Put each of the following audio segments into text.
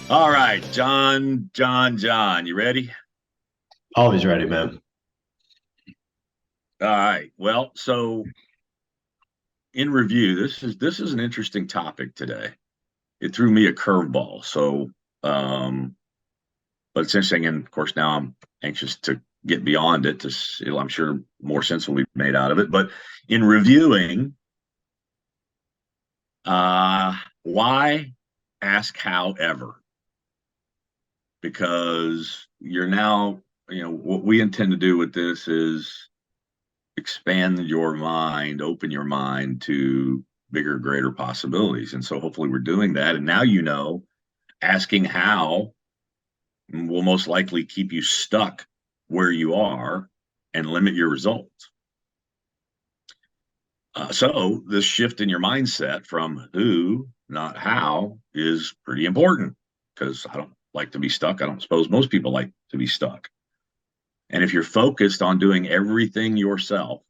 All right, John, you ready? Always ready, man. All right. Well, so in review, this is an interesting topic today. It threw me a curveball. Um, but it's interesting, and of course now I'm anxious to get beyond it. I'm sure more sense will be made out of it. But in reviewing, why ask how ever? Because you're now, what we intend to do with this is expand your mind, open your mind to bigger, greater possibilities. And so hopefully we're doing that. And now asking how will most likely keep you stuck where you are and limit your results. So this shift in your mindset from who, not how, is pretty important because I don't like to be stuck. I don't suppose most people like to be stuck. And if you're focused on doing everything yourself,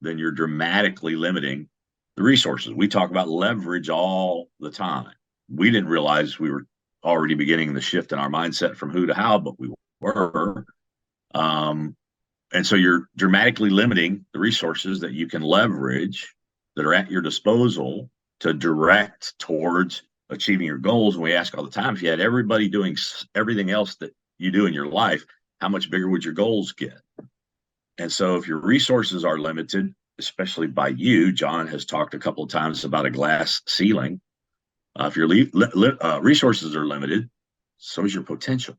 then you're dramatically limiting the resources. We talk about leverage all the time. We didn't realize we were already beginning the shift in our mindset from who to how, but we were. Um, and so you're dramatically limiting the resources that you can leverage that are at your disposal to direct towards achieving your goals. And we ask all the time, if you had everybody doing everything else that you do in your life, how much bigger would your goals get? And so if your resources are limited, especially by you, John has talked a couple of times about a glass ceiling. If your resources are limited, so is your potential,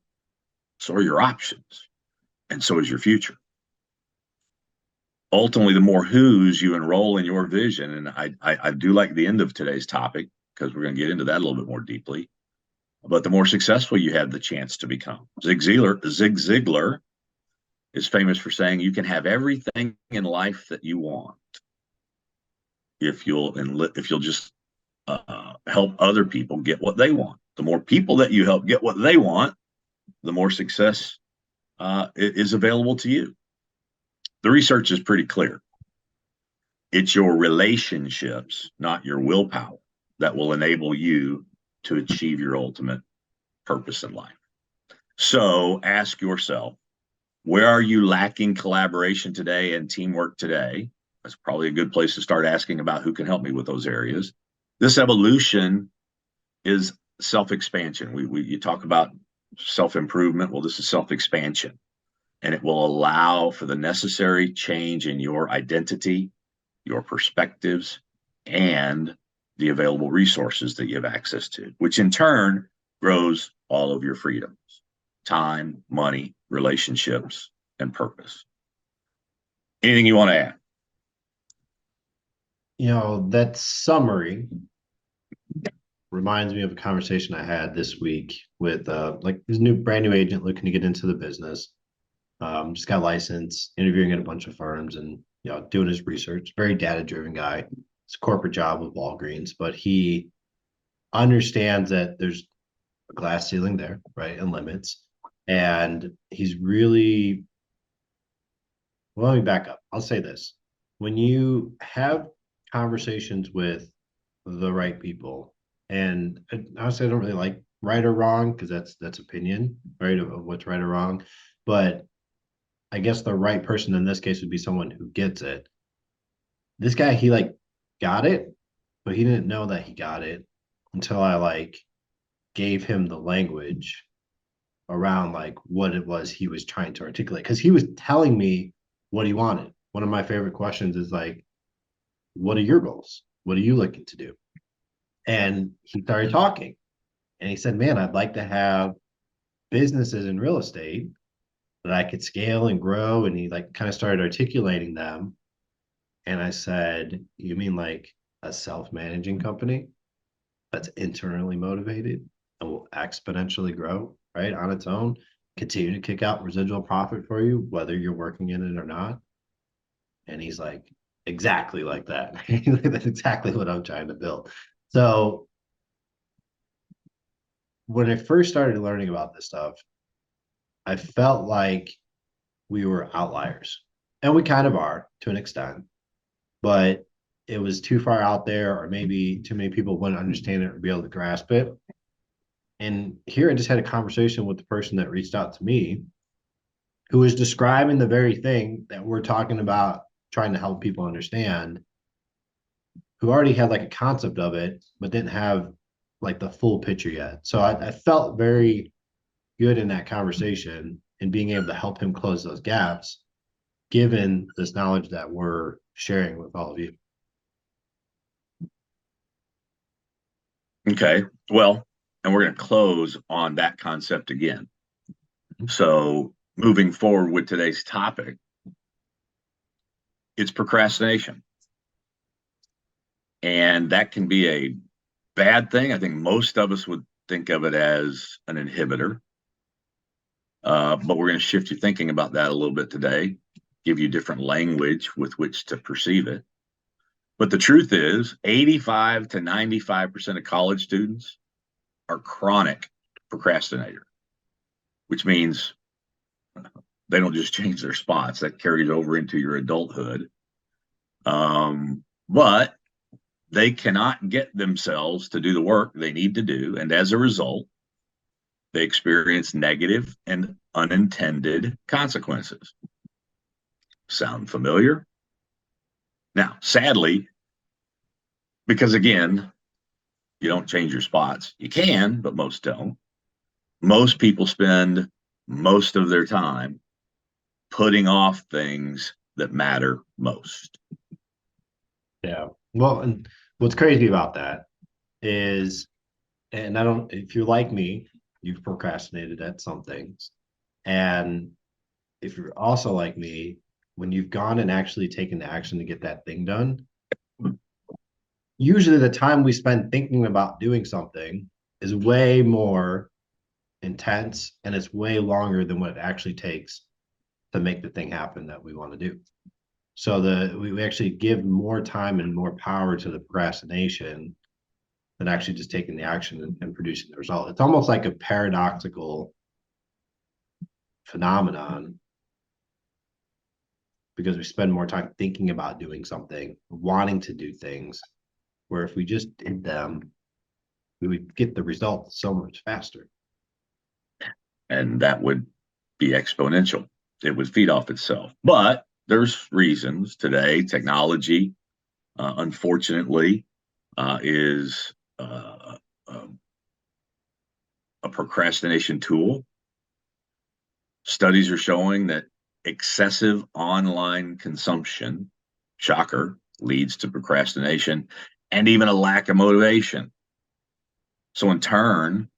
so are your options, and so is your future. Ultimately, the more who's you enroll in your vision, and I do like the end of today's topic because we're going to get into that a little bit more deeply, but the more successful you have the chance to become. Zig Ziglar is famous for saying you can have everything in life that you want if you'll just help other people get what they want. The more people that you help get what they want, the more success is available to you. The research is pretty clear. It's your relationships, not your willpower, that will enable you to achieve your ultimate purpose in life. So ask yourself, where are you lacking collaboration today and teamwork today? That's probably a good place to start asking about who can help me with those areas. This evolution is self-expansion. You talk about self-improvement. Well, this is self-expansion, and it will allow for the necessary change in your identity, your perspectives, and the available resources that you have access to, which in turn grows all of your freedoms: time, money, relationships, and purpose. Anything you want to add? That summary reminds me of a conversation I had this week with like this brand new agent looking to get into the business. Just got licensed, interviewing at a bunch of firms and doing his research. Very data driven guy. It's a corporate job with Walgreens, but he understands that there's a glass ceiling there, right? And limits. And he's really well, let me back up. I'll say this. When you have conversations with the right people, and honestly, I don't really like right or wrong because that's opinion, right, of what's right or wrong. But I guess the right person in this case would be someone who gets it. This guy, he like got it, but he didn't know that he got it until I like gave him the language around like what it was he was trying to articulate because he was telling me what he wanted. One of my favorite questions is like, what are your goals? What are you looking to do? And he started talking and he said, man, I'd like to have businesses in real estate that I could scale and grow. And he like kind of started articulating them. And I said, you mean like a self-managing company that's internally motivated and will exponentially grow, right, on its own, continue to kick out residual profit for you, whether you're working in it or not? And he's like, exactly like that. That's exactly what I'm trying to build. So when I first started learning about this stuff, I felt like we were outliers. And we kind of are to an extent, but it was too far out there, or maybe too many people wouldn't understand it or be able to grasp it. And here I just had a conversation with the person that reached out to me who was describing the very thing that we're talking about trying to help people understand, who already had like a concept of it, but didn't have like the full picture yet. So I felt very good in that conversation and being able to help him close those gaps, given this knowledge that we're sharing with all of you. Okay. Well, and we're going to close on that concept again. So, moving forward with today's topic, it's procrastination. And that can be a bad thing. I think most of us would think of it as an inhibitor. But we're going to shift your thinking about that a little bit today, give you different language with which to perceive it. But the truth is, 85 to 95% of college students are chronic procrastinators, which means they don't just change their spots. That carries over into your adulthood. But they cannot get themselves to do the work they need to do. And as a result, they experience negative and unintended consequences. Sound familiar? Now, sadly, because again, you don't change your spots. You can, but most don't. Most people spend most of their time putting off things that matter most. Yeah. Well, and what's crazy about that is, and I don't, if you're like me, you've procrastinated at some things. And if you're also like me, when you've gone and actually taken the action to get that thing done, usually the time we spend thinking about doing something is way more intense and it's way longer than what it actually takes to make the thing happen that we want to do. So we actually give more time and more power to the procrastination than actually just taking the action and producing the result. It's almost like a paradoxical phenomenon because we spend more time thinking about doing something, wanting to do things, where if we just did them, we would get the result so much faster. And that would be exponential. It would feed off itself. But there's reasons today. Technology, unfortunately, is a procrastination tool. Studies are showing that excessive online consumption, shocker, leads to procrastination and even a lack of motivation. So, in turn,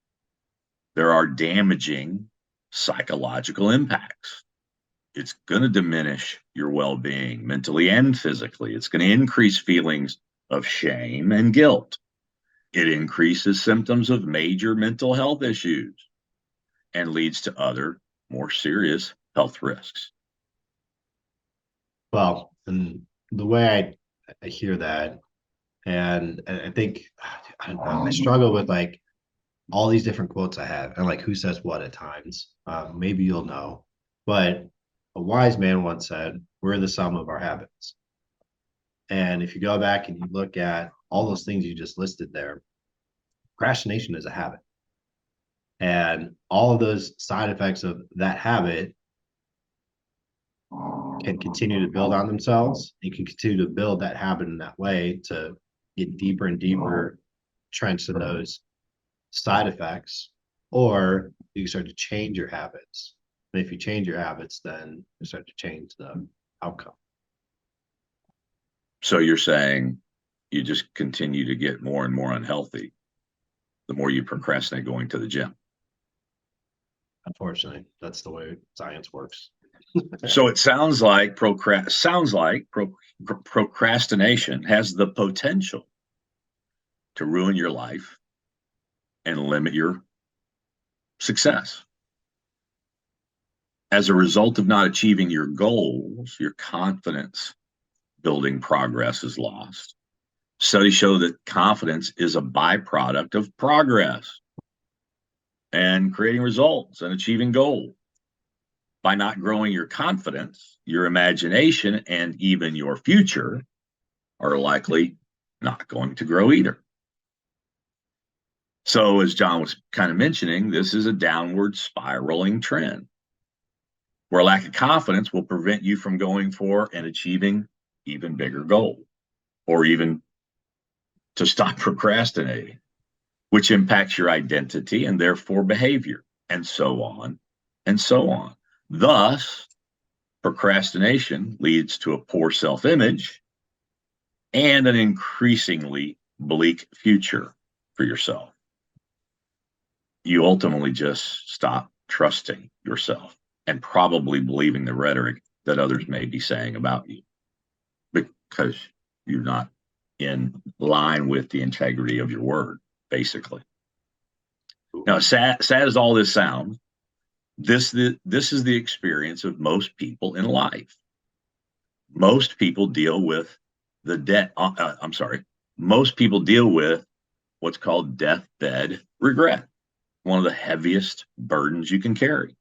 there are damaging psychological impacts. It's going to diminish your well being mentally and physically. It's going to increase feelings of shame and guilt. It increases symptoms of major mental health issues and leads to other more serious health risks. Well, and the way I hear that, and I think I struggle with like all these different quotes I have and like who says what at times. Maybe you'll know, but a wise man once said, "We're the sum of our habits." And if you go back and you look at all those things you just listed there, procrastination is a habit. And all of those side effects of that habit can continue to build on themselves. You can continue to build that habit in that way to get deeper and deeper entrenched in those side effects, or you start to change your habits. And if you change your habits, then you start to change the outcome. So you're saying you just continue to get more and more unhealthy the more you procrastinate going to the gym. Unfortunately, that's the way science works. So it sounds like procrastination has the potential to ruin your life and limit your success. As a result of not achieving your goals, your confidence building progress is lost. Studies show that confidence is a byproduct of progress and creating results and achieving goals. By not growing your confidence, your imagination, and even your future are likely not going to grow either. So, as John was kind of mentioning, this is a downward spiraling trend where lack of confidence will prevent you from going for and achieving even bigger goals, or even to stop procrastinating, which impacts your identity and therefore behavior, and so on and so on. Thus, procrastination leads to a poor self image and an increasingly bleak future for yourself. You ultimately just stop trusting yourself and probably believing the rhetoric that others may be saying about you because you're not in line with the integrity of your word, basically. Now, sad as all this sounds, this is the experience of most people in life. Most people deal with the debt. I'm sorry. Most people deal with what's called deathbed regret, one of the heaviest burdens you can carry,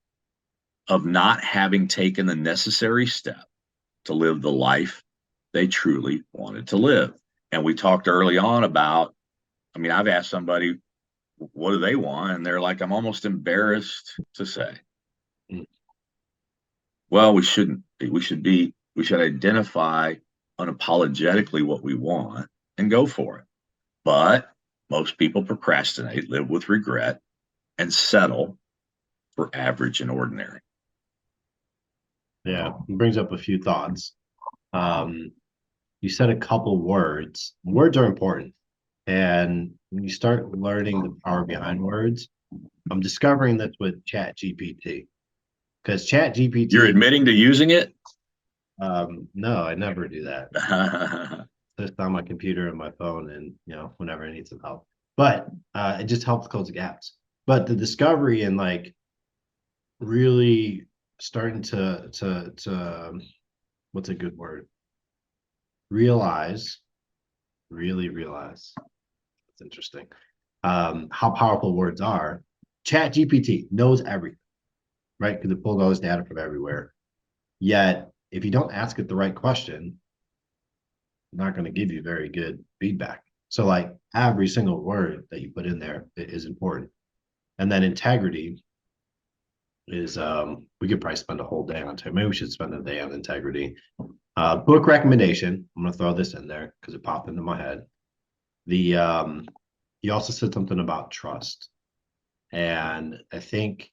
of not having taken the necessary step to live the life they truly wanted to live. And we talked early on about, I mean, I've asked somebody, what do they want? And they're like, I'm almost embarrassed to say. Well, we shouldn't be. We should identify unapologetically what we want and go for it. But most people procrastinate, live with regret, and settle for average and ordinary. Yeah, it brings up a few thoughts. You said a couple words. Words are important. And when you start learning the power behind words, I'm discovering this with Chat GPT. Because Chat You're GPT, admitting to using it? no, I never do that. Just on my computer and my phone, and whenever I need some help. But it just helps close the gaps. But the discovery and like really starting to what's a good word? Realize, really realize. It's interesting. How powerful words are. Chat GPT knows everything, right? Because it pulls all this data from everywhere. Yet, if you don't ask it the right question, it's not going to give you very good feedback. So, like every single word that you put in there is important. And then integrity is we could probably spend a whole day on it. Maybe we should spend a day on integrity. Book recommendation. I'm gonna throw this in there because it popped into my head. The you also said something about trust. And I think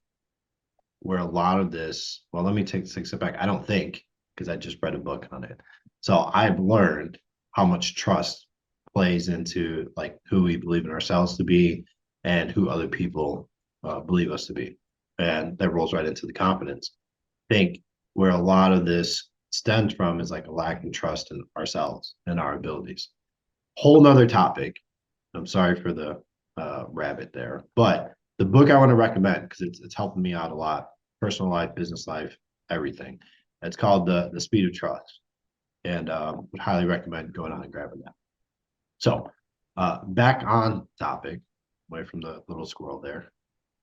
where a lot of this, well, let me take a step back. I don't think, because I just read a book on it. So I've learned how much trust plays into like who we believe in ourselves to be and who other people believe us to be. And that rolls right into the confidence. I think where a lot of this stems from is like a lack of trust in ourselves and our abilities. Whole nother topic. I'm sorry for the rabbit there, but the book I want to recommend because it's helping me out a lot, personal life, business life, everything. It's called the Speed of Trust, and would highly recommend going on and grabbing that. So back on topic, away from the little squirrel there.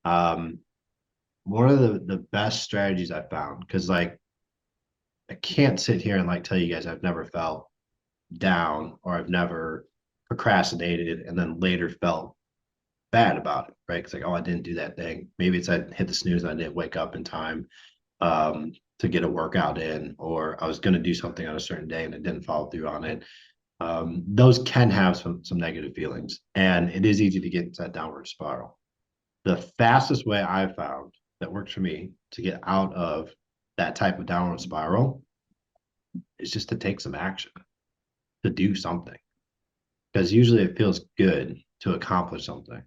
Um, One of the best strategies I found because like I can't sit here and like tell you guys I've never felt down or I've never procrastinated and then later felt bad about it, right? It's like, oh, I didn't do that thing. Maybe it's I hit the snooze and I didn't wake up in time to get a workout in, or I was going to do something on a certain day and I didn't follow through on it. Those can have some negative feelings, and it is easy to get into that downward spiral. The fastest way I've found that works for me to get out of that type of downward spiral is just to take some action, to do something. Because usually it feels good to accomplish something.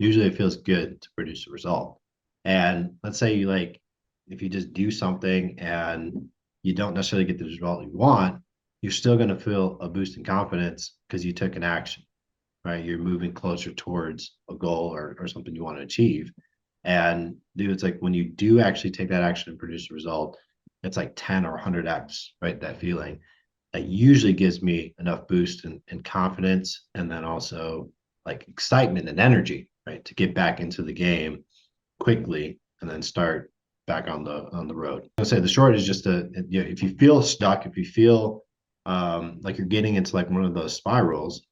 Usually it feels good to produce a result. And let's say you like, if you just do something and you don't necessarily get the result you want, you're still going to feel a boost in confidence because you took an action, right? You're moving closer towards a goal or something you want to achieve. And dude, it's like when you do actually take that action and produce a result, it's like 10 or 100x, right? That feeling that usually gives me enough boost and confidence and then also like excitement and energy, right? To get back into the game quickly and then start back on the road. I'll say the short is just if you feel stuck, if you feel like you're getting into like one of those spirals,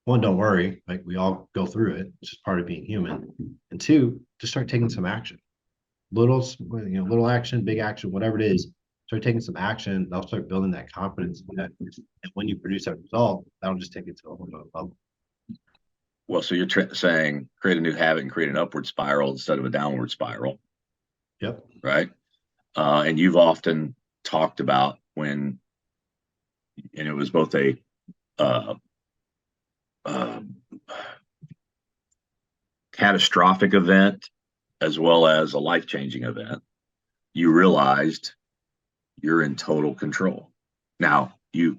one, don't worry, like we all go through it. It's just part of being human. And two, just start taking some action. Little action, big action, whatever it is. Start taking some action. They'll start building that confidence. And when you produce that result, that'll just take it to a whole nother level. Well, so you're saying create a new habit and create an upward spiral instead of a downward spiral, Yep. right? And you've often talked about and it was both a uh, uh, catastrophic event as well as a life changing event. You realized you're in total control. Now, you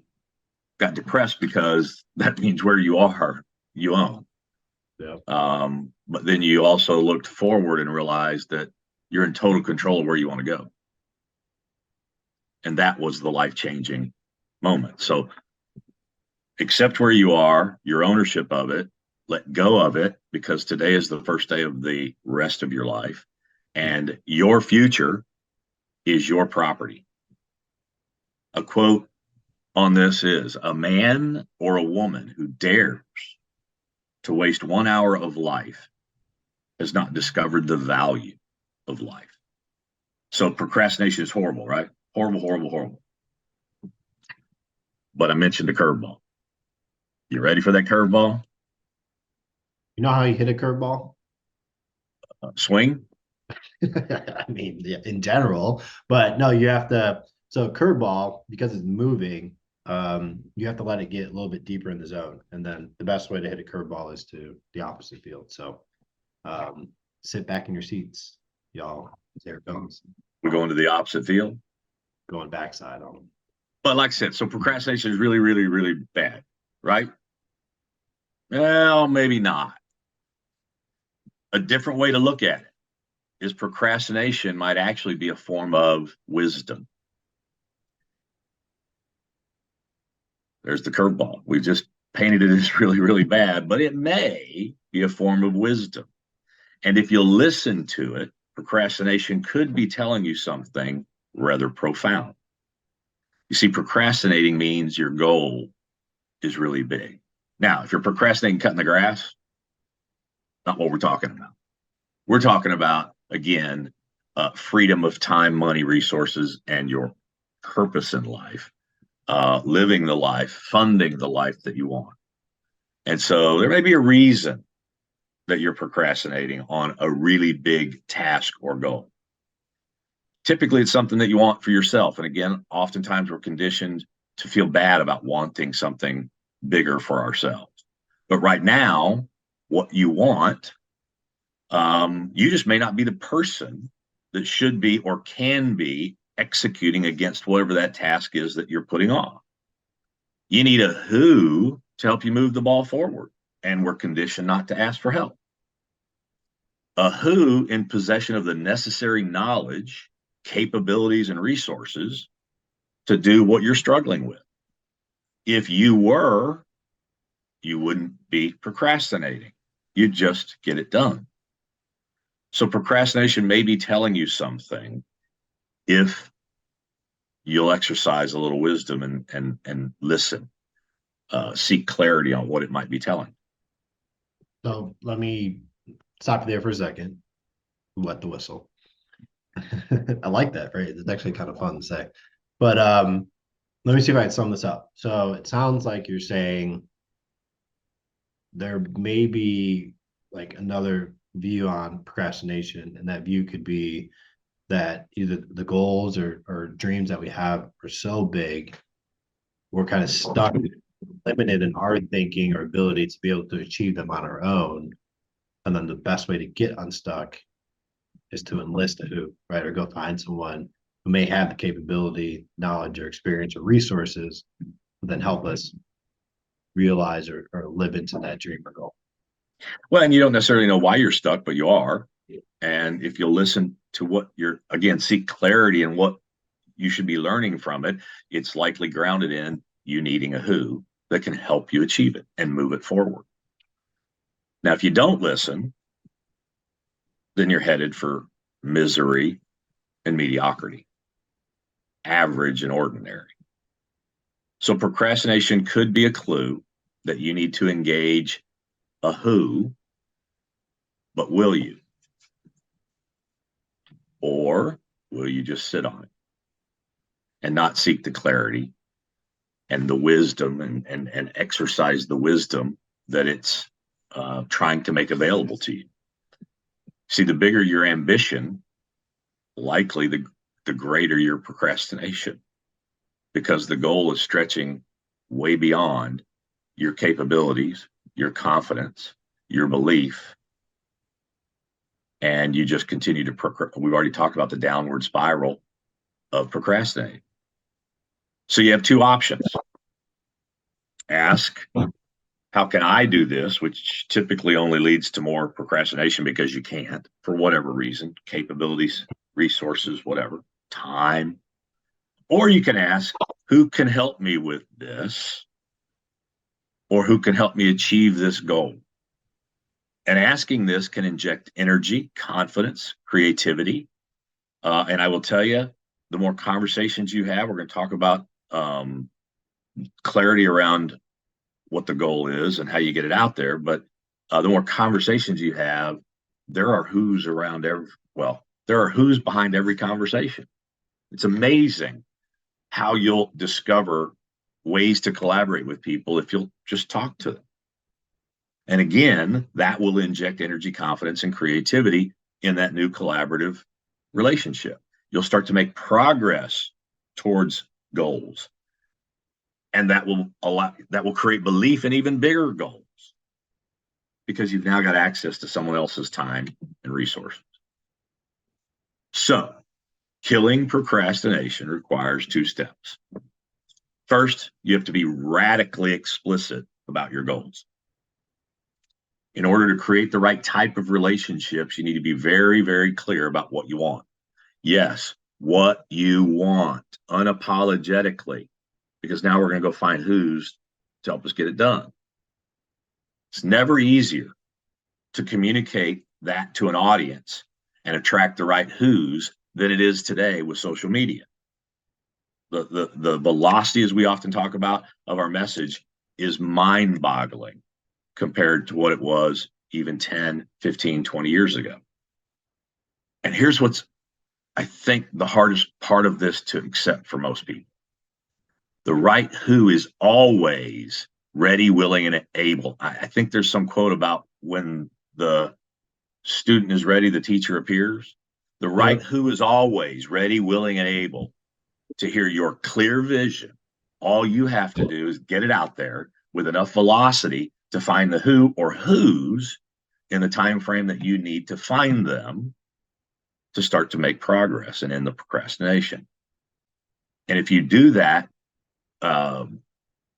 got depressed because that means where you are, you own. Yep. But then you also looked forward and realized that you're in total control of where you want to go. And that was the life changing moment. So accept where you are, your ownership of it, let go of it, because today is the first day of the rest of your life. And your future is your property. A quote on this is a man or a woman who dares to waste 1 hour of life has not discovered the value of life. So procrastination is horrible, right? Horrible, horrible, horrible. But I mentioned a curveball. You ready for that curveball? You know how you hit a curveball? Swing. I mean, yeah, in general, but no, you have to. So curveball, because it's moving, you have to let it get a little bit deeper in the zone, and then the best way to hit a curveball is to the opposite field. So, sit back in your seats, y'all. There it comes, We're going to the opposite field. going backside on them. But like I said, so procrastination is really, really, really bad, right? Well, maybe not. A different way to look at it is procrastination might actually be a form of wisdom. There's the curveball. We just painted it as really, really bad, but it may be a form of wisdom. And if you listen to it, procrastination could be telling you something rather profound. You see, procrastinating means your goal is really big. Now, if you're procrastinating cutting the grass, not what we're talking about. We're talking about, again, freedom of time, money, resources, and your purpose in life, living the life, funding the life that you want. And so there may be a reason that you're procrastinating on a really big task or goal. Typically, it's something that you want for yourself. And again, oftentimes we're conditioned to feel bad about wanting something bigger for ourselves. But right now, what you want, you just may not be the person that should be or can be executing against whatever that task is that you're putting off. You need a who to help you move the ball forward. And we're conditioned not to ask for help. A who in possession of the necessary knowledge, capabilities, and resources to do what you're struggling with. If you were, you wouldn't be procrastinating. You'd just get it done. So procrastination may be telling you something if you'll exercise a little wisdom and listen, seek clarity on what it might be telling. So let me stop you there for a second. Wet the whistle. I like that, right? It's actually kind of fun to say. But let me see if I can sum this up. So it sounds like you're saying there may be like another view on procrastination, and that view could be that either the goals or dreams that we have are so big, we're kind of stuck, limited in our thinking or ability to be able to achieve them on our own. And then the best way to get unstuck is to enlist a who, right? Or go find someone who may have the capability, knowledge, or experience or resources, then help us realize or live into that dream or goal. Well, and you don't necessarily know why you're stuck, but you are. And if you'll listen to what you're, again, seek clarity in what you should be learning from it, it's likely grounded in you needing a who that can help you achieve it and move it forward. Now, if you don't listen, then you're headed for misery and mediocrity, average and ordinary. So procrastination could be a clue that you need to engage a who, but will you? Or will you just sit on it and not seek the clarity and the wisdom and exercise the wisdom that it's trying to make available to you? See, the bigger your ambition, likely the greater your procrastination, because the goal is stretching way beyond your capabilities, your confidence, your belief, and you just continue to we've already talked about the downward spiral of procrastinating. So you have two options. Ask, how can I do this? Which typically only leads to more procrastination because you can't, for whatever reason, capabilities, resources, whatever, time. Or you can ask, who can help me with this? Or who can help me achieve this goal? And asking this can inject energy, confidence, creativity. And I will tell you, the more conversations you have, we're going to talk about clarity around what the goal is and how you get it out there. But the more conversations you have, there are who's around there are who's behind every conversation. It's amazing how you'll discover ways to collaborate with people if you'll just talk to them. And again, that will inject energy, confidence, and creativity in that new collaborative relationship. You'll start to make progress towards goals. And that will create belief in even bigger goals because you've now got access to someone else's time and resources. So, killing procrastination requires two steps. First, you have to be radically explicit about your goals. In order to create the right type of relationships, you need to be very, very clear about what you want. Yes, what you want, unapologetically, because now we're going to go find who's to help us get it done. It's never easier to communicate that to an audience and attract the right who's than it is today with social media. The velocity, as we often talk about, of our message is mind-boggling compared to what it was even 10, 15, 20 years ago. And here's what's, I think, the hardest part of this to accept for most people. The right who is always ready, willing, and able. I think there's some quote about when the student is ready, the teacher appears. The right who is always ready, willing, and able to hear your clear vision. All you have to do is get it out there with enough velocity to find the who or who's in the time frame that you need to find them to start to make progress and end the procrastination. And if you do that,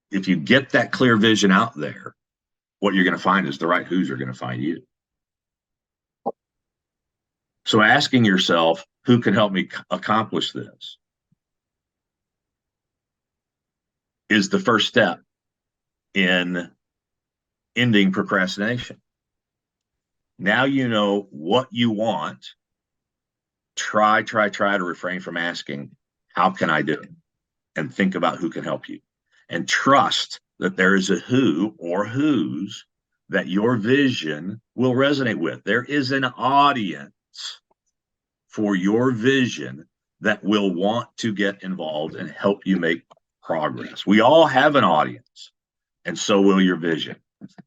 if you get that clear vision out there, what you're going to find is the right who's are going to find you. So asking yourself, who can help me accomplish this, is the first step in ending procrastination. Now you know what you want. Try to refrain from asking, how can I do it? And think about who can help you. And trust that there is a who or who's that your vision will resonate with. There is an audience for your vision that will want to get involved and help you make progress. We all have an audience, and so will your vision.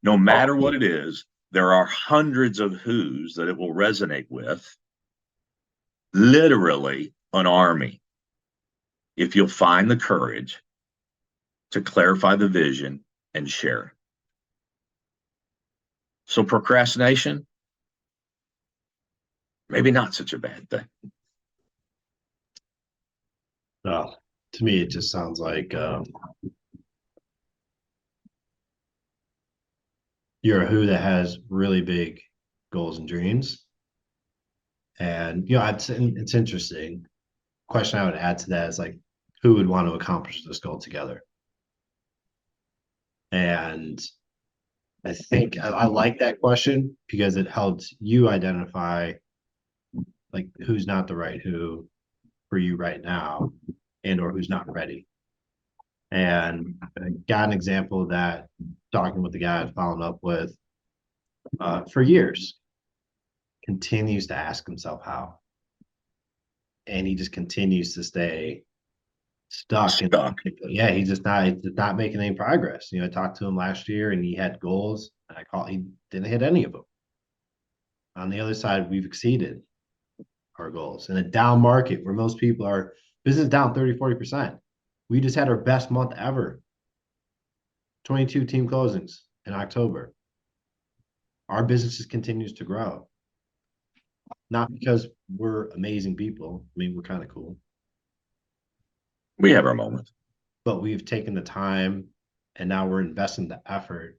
No matter what it is, there are hundreds of who's that it will resonate with, literally an army, if you'll find the courage to clarify the vision and share it. So procrastination, maybe not such a bad thing. Well, to me, it just sounds like you're a who that has really big goals and dreams. And, it's interesting. Question I would add to that is like, who would want to accomplish this goal together? And I think I like that question because it helps you identify like who's not the right who for you right now and or who's not ready. And I got an example of that talking with the guy I followed up with for years, continues to ask himself how. And he just continues to stay stuck. And Stuck. yeah, he's not making any progress. I talked to him last year and he had goals and he didn't hit any of them. On the other side, we've exceeded our goals. In a down market where most people are business down 30-40%. We just had our best month ever. 22 team closings in October. Our business just continues to grow. Not because we're amazing people. I mean, we're kind of cool. We have our moments. But we've taken the time and now we're investing the effort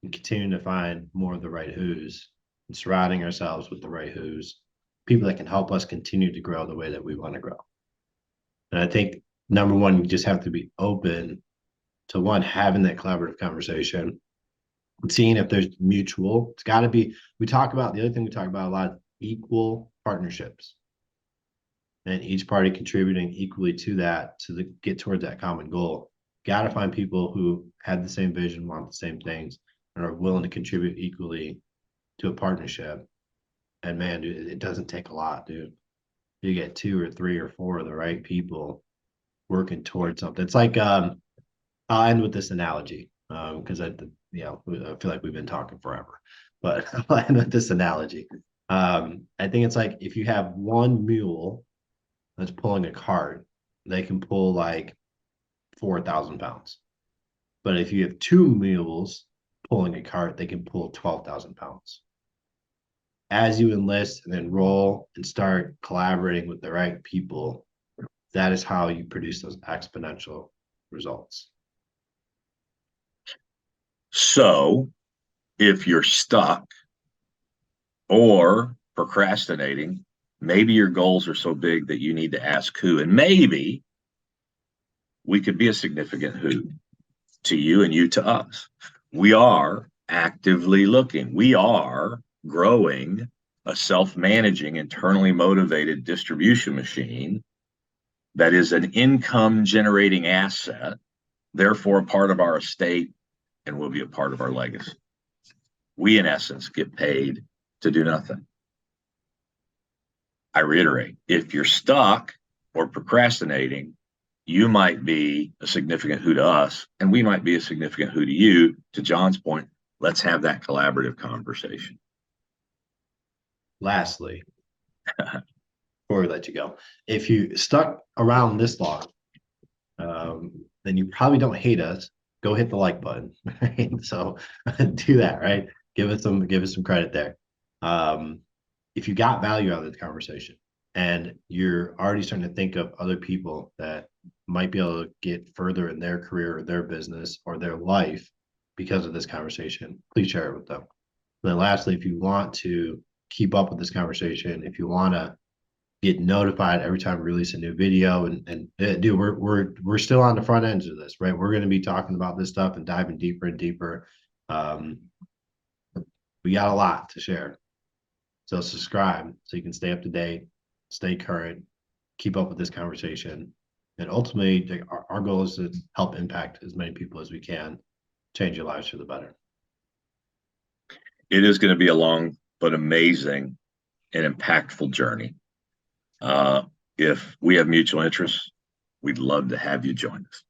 and continuing to find more of the right who's and surrounding ourselves with the right who's, people that can help us continue to grow the way that we want to grow. And I think number one, we just have to be open to one, having that collaborative conversation, seeing if there's mutual. It's got to be, the other thing we talk about a lot, equal partnerships. And each party contributing equally to that get towards that common goal. Got to find people who have the same vision, want the same things, and are willing to contribute equally to a partnership. And man, dude, it doesn't take a lot, dude. You get 2 or 3 or 4 of the right people working towards something. It's like I'll end with this analogy because I feel like we've been talking forever, but I'll end with this analogy. I think it's like if you have one mule that's pulling a cart, they can pull like 4,000 pounds. But if you have 2 mules pulling a cart, they can pull 12,000 pounds. As you enlist and enroll and start collaborating with the right people, that is how you produce those exponential results. So if you're stuck or procrastinating, maybe your goals are so big that you need to ask who, and maybe we could be a significant who to you and you to us. We are actively looking. We are growing a self-managing, internally motivated distribution machine that is an income generating asset, therefore a part of our estate and will be a part of our legacy. We, in essence, get paid to do nothing. I reiterate, if you're stuck or procrastinating, you might be a significant who to us, and we might be a significant who to you. To John's point, let's have that collaborative conversation. Lastly, before we let you go, if you stuck around this long, then you probably don't hate us. Go hit the like button. Right? So do that, right? Give us some credit there. If you got value out of the conversation and you're already starting to think of other people that might be able to get further in their career or their business or their life because of this conversation, please share it with them. And then lastly, if you want to keep up with this conversation, if you want to get notified every time we release a new video, and dude, we're still on the front ends of this, right? We're going to be talking about this stuff and diving deeper and deeper. We got a lot to share. So subscribe so you can stay up to date, stay current, keep up with this conversation. And ultimately, our goal is to help impact as many people as we can, change your lives for the better. It is going to be a long but amazing and impactful journey. If we have mutual interests, we'd love to have you join us.